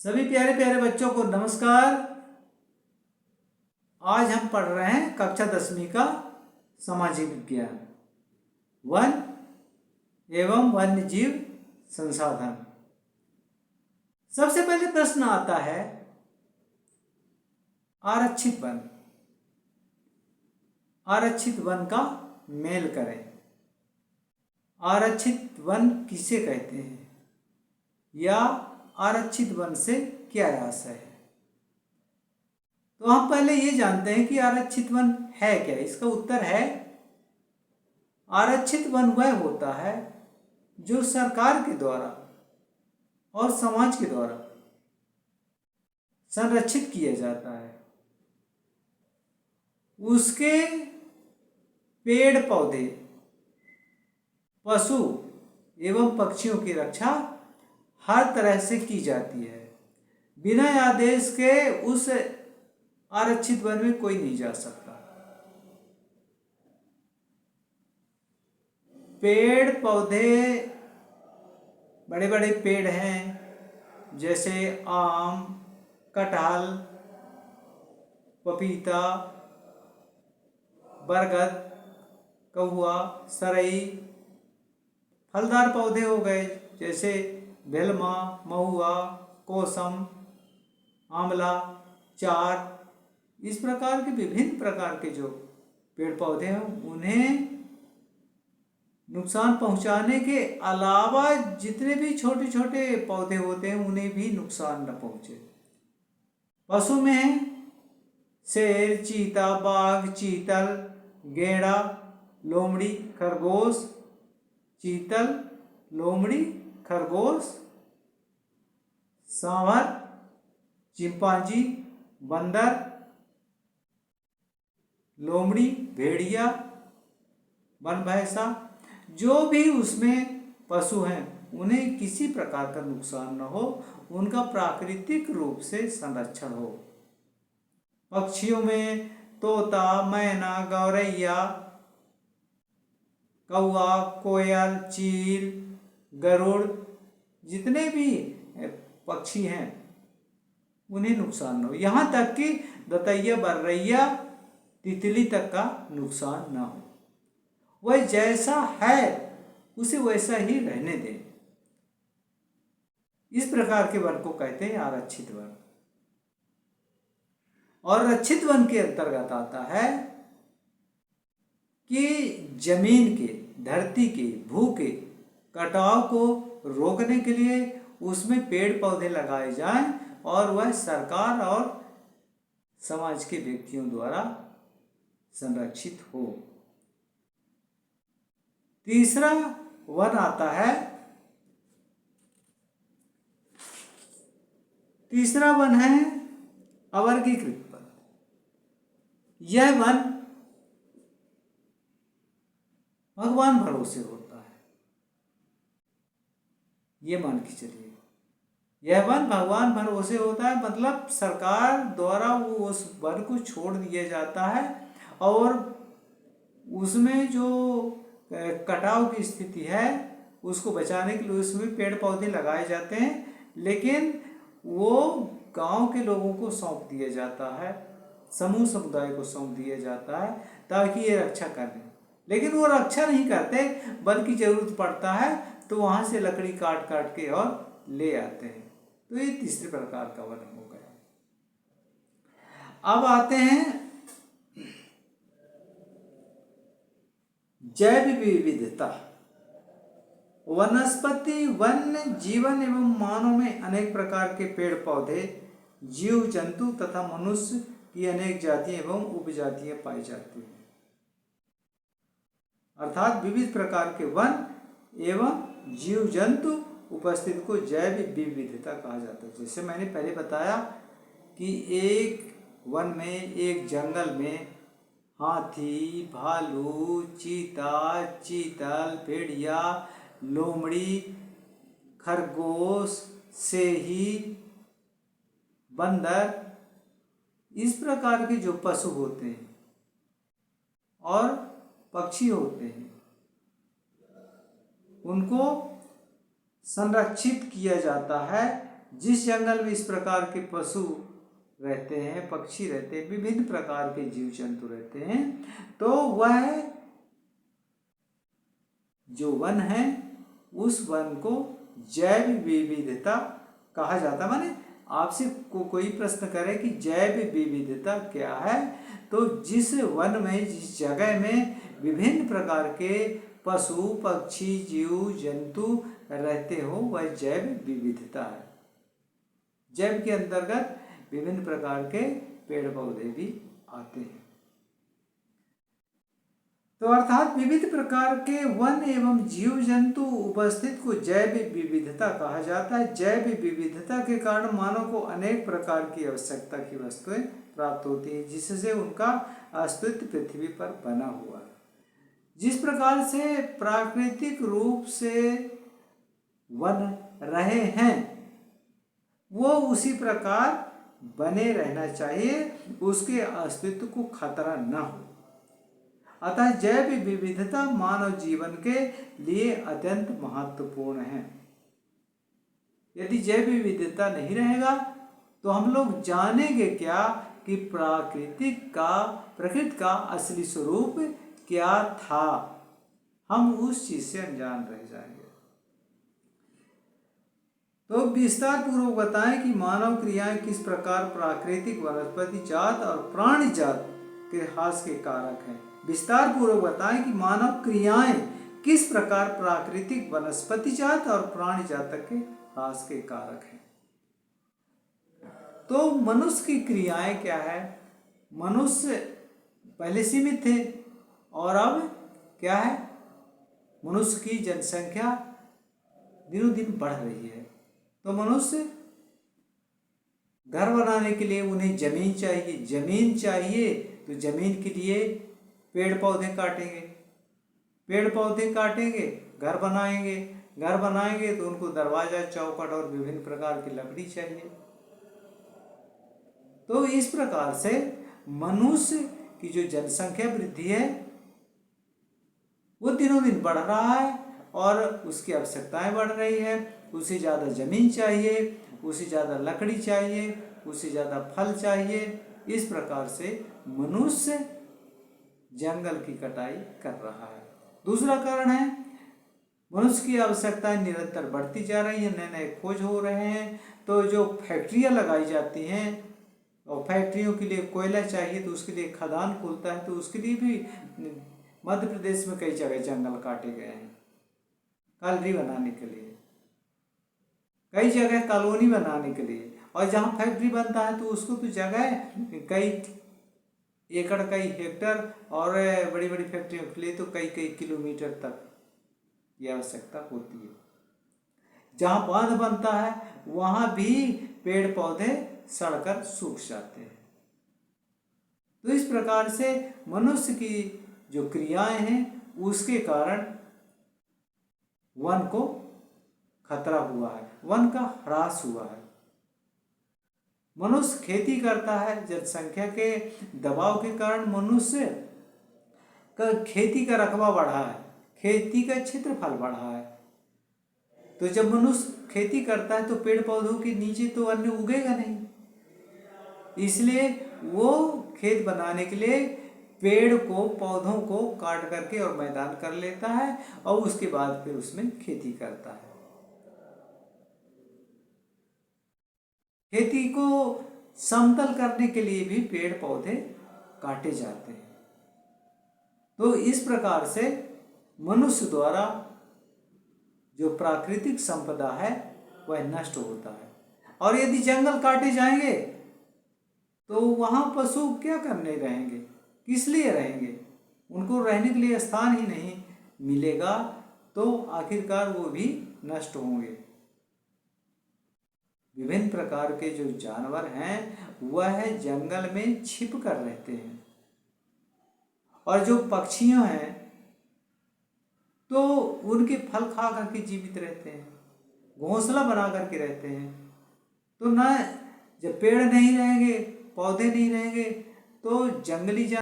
सभी प्यारे प्यारे बच्चों को नमस्कार। आज हम पढ़ रहे हैं कक्षा 10वीं का सामाजिक विज्ञान, वन एवं वन्य जीव संसाधन। सबसे पहले प्रश्न आता है आरक्षित वन। आरक्षित वन का मेल करें। आरक्षित वन किसे कहते हैं या आरक्षित वन से क्या आशय है? तो हम पहले ये जानते हैं कि आरक्षित वन है क्या। इसका उत्तर है आरक्षित वन वह होता है जो सरकार के द्वारा और समाज के द्वारा संरक्षित किया जाता है। उसके पेड़ पौधे, पशु एवं पक्षियों की रक्षा हर तरह से की जाती है। बिना आदेश के उस आरक्षित वन में कोई नहीं जा सकता। पेड़ पौधे, बड़े बड़े पेड़ हैं जैसे आम, कटहल, पपीता, बरगद, कहुआ, सरई। फलदार पौधे हो गए जैसे बेलमा, महुआ, कोसम, आंवला, चार। इस प्रकार के विभिन्न प्रकार के जो पेड़ पौधे हैं उन्हें नुकसान पहुंचाने के अलावा जितने भी छोटे छोटे पौधे होते हैं उन्हें भी नुकसान न पहुंचे। पशु में शेर, चीता, बाघ, चीतल, गैंडा, लोमड़ी, खरगोश, चीतल, लोमड़ी, खरगोश, सांभर, चिंपांजी, बंदर, लोमड़ी, भेड़िया, वन भैंसा, जो भी उसमें पशु हैं उन्हें किसी प्रकार का नुकसान न हो, उनका प्राकृतिक रूप से संरक्षण हो। पक्षियों में तोता, मैना, गौरैया, कौआ, कोयल, चील, गरुड़, जितने भी पक्षी हैं उन्हें नुकसान न हो। यहाँ तक कि दतैया, बर्रैया, तितली तक का नुकसान न हो। वह जैसा है उसे वैसा ही रहने दें। इस प्रकार के वन को कहते हैं आरक्षित वन। और रक्षित वन के अंतर्गत आता है कि जमीन के, धरती के, भू के कटाव को रोकने के लिए उसमें पेड़ पौधे लगाए जाएं और वह सरकार और समाज के व्यक्तियों द्वारा संरक्षित हो। तीसरा वन आता है, तीसरा वन है अवर्गीकृत वन। यह वन भगवान भरोसे होता है। ये मान के चलिए, यह वन भगवान भरोसे होता है, मतलब सरकार द्वारा वो उस वन को छोड़ दिया जाता है और उसमें जो कटाव की स्थिति है उसको बचाने के लिए उसमें पेड़ पौधे लगाए जाते हैं, लेकिन वो गांव के लोगों को सौंप दिया जाता है, समूह समुदाय को सौंप दिया जाता है ताकि ये रक्षा करें। लेकिन वो रक्षा नहीं करते, बल्कि जरूरत पड़ता है तो वहाँ से लकड़ी काट काट के और ले आते हैं। तो ये तीसरे प्रकार का वन हो गया। अब आते हैं जैव विविधता। वनस्पति, वन्य जीवन एवं मानव में अनेक प्रकार के पेड़ पौधे, जीव जंतु तथा मनुष्य की अनेक जातियां एवं उपजातियां पाई जाती हैं। अर्थात विविध प्रकार के वन एवं जीव जंतु उपस्थिति को जैव विविधता कहा जाता है। जैसे मैंने पहले बताया कि एक वन में, एक जंगल में हाथी, भालू, चीता, चीतल, भेड़िया, लोमड़ी, खरगोश, सेही, बंदर, इस प्रकार के जो पशु होते हैं और पक्षी होते हैं उनको संरक्षित किया जाता है जिस जंगल में इस प्रकार के पशु रहते हैं, पक्षी रहते हैं, विभिन्न प्रकार के जीव जंतु रहते हैं, तो वह जो वन है उस वन को जैव विविधता कहा जाता। माने आपसे कोई प्रश्न करे कि जैव विविधता क्या है, तो जिस वन में, जिस जगह में विभिन्न प्रकार के पशु पक्षी जीव जंतु रहते हो, वह जैव विविधता है। जैव के अंतर्गत विभिन्न प्रकार के पेड़ पौधे भी आते हैं। तो अर्थात विविध प्रकार के वन एवं जीव जंतु उपस्थित को जैव विविधता कहा जाता है। जैव विविधता के कारण मानव को अनेक प्रकार की आवश्यकता की वस्तुएं प्राप्त होती हैं, जिससे उनका अस्तित्व पृथ्वी पर बना हुआ है। जिस प्रकार से प्राकृतिक रूप से वन रहे हैं, वो उसी प्रकार बने रहना चाहिए, उसके अस्तित्व को खतरा न हो। अतः जैव विविधता मानव जीवन के लिए अत्यंत महत्वपूर्ण है। यदि जैव विविधता नहीं रहेगा तो हम लोग जानेंगे क्या कि प्रकृति का असली स्वरूप क्या था। हम उस चीज से अनजान रह जाएंगे। तो विस्तार पूर्वक बताएं कि मानव क्रियाएं किस प्रकार प्राकृतिक वनस्पति जात और प्राणी जात के ह्रास के कारक हैं। विस्तार पूर्वक बताएं कि मानव क्रियाएं किस प्रकार प्राकृतिक वनस्पति जात और प्राणी जात के ह्रास के कारक हैं। तो मनुष्य की क्रियाएं क्या है? मनुष्य पहले सीमित थे और अब क्या है? मनुष्य की जनसंख्या दिनों दिन बढ़ रही है। तो मनुष्य घर बनाने के लिए उन्हें जमीन चाहिए। जमीन चाहिए तो जमीन के लिए पेड़ पौधे काटेंगे, पेड़ पौधे काटेंगे, घर बनाएंगे, घर बनाएंगे तो उनको दरवाजा चौखट और विभिन्न प्रकार की लकड़ी चाहिए। तो इस प्रकार से मनुष्य की जो जनसंख्या वृद्धि है वो दिनों दिन बढ़ रहा है और उसकी आवश्यकताएं बढ़ रही है। उसे ज़्यादा जमीन चाहिए, उसे ज़्यादा लकड़ी चाहिए, उसे ज़्यादा फल चाहिए। इस प्रकार से मनुष्य जंगल की कटाई कर रहा है। दूसरा कारण है मनुष्य की आवश्यकताएं निरंतर बढ़ती जा रही है, नए नए खोज हो रहे हैं। तो जो फैक्ट्रियां लगाई जाती हैं और फैक्ट्रियों के लिए कोयला चाहिए तो उसके लिए खदान खुलता है, तो उसके लिए भी मध्य प्रदेश में कई जगह जंगल काटे गए हैं कॉलोनी बनाने के लिए, कई जगह कॉलोनी बनाने के लिए। और जहाँ फैक्ट्री बनता है तो उसको तो जगह कई एकड़, कई हेक्टर, और बड़ी बड़ी फैक्ट्रियों के लिए तो कई कई किलोमीटर तक की आवश्यकता होती है। जहाँ बांध बनता है वहाँ भी पेड़ पौधे सड़कर सूख जाते हैं। तो इस प्रकार से मनुष्य की जो क्रियाएं हैं उसके कारण वन को खतरा हुआ है, वन का ह्रास हुआ है। मनुष्य खेती करता है, जनसंख्या के दबाव के कारण मनुष्य का खेती का रकबा बढ़ा है, खेती का क्षेत्रफल बढ़ा है। तो जब मनुष्य खेती करता है तो पेड़ पौधों के नीचे तो अन्न उगेगा नहीं, इसलिए वो खेत बनाने के लिए पेड़ को, पौधों को काट करके और मैदान कर लेता है और उसके बाद फिर उसमें खेती करता है। खेती को समतल करने के लिए भी पेड़ पौधे काटे जाते हैं। तो इस प्रकार से मनुष्य द्वारा जो प्राकृतिक संपदा है वह नष्ट होता है। और यदि जंगल काटे जाएंगे तो वहाँ पशु क्या करने रहेंगे, किस लिए रहेंगे? उनको रहने के लिए स्थान ही नहीं मिलेगा, तो आखिरकार वो भी नष्ट होंगे। विभिन्न प्रकार के जो जानवर हैं वह जंगल में छिप कर रहते हैं, और जो पक्षियां हैं तो उनके फल खा करके जीवित रहते हैं, घोंसला बना करके रहते हैं। तो ना जब पेड़ नहीं रहेंगे, पौधे नहीं रहेंगे तो जंगली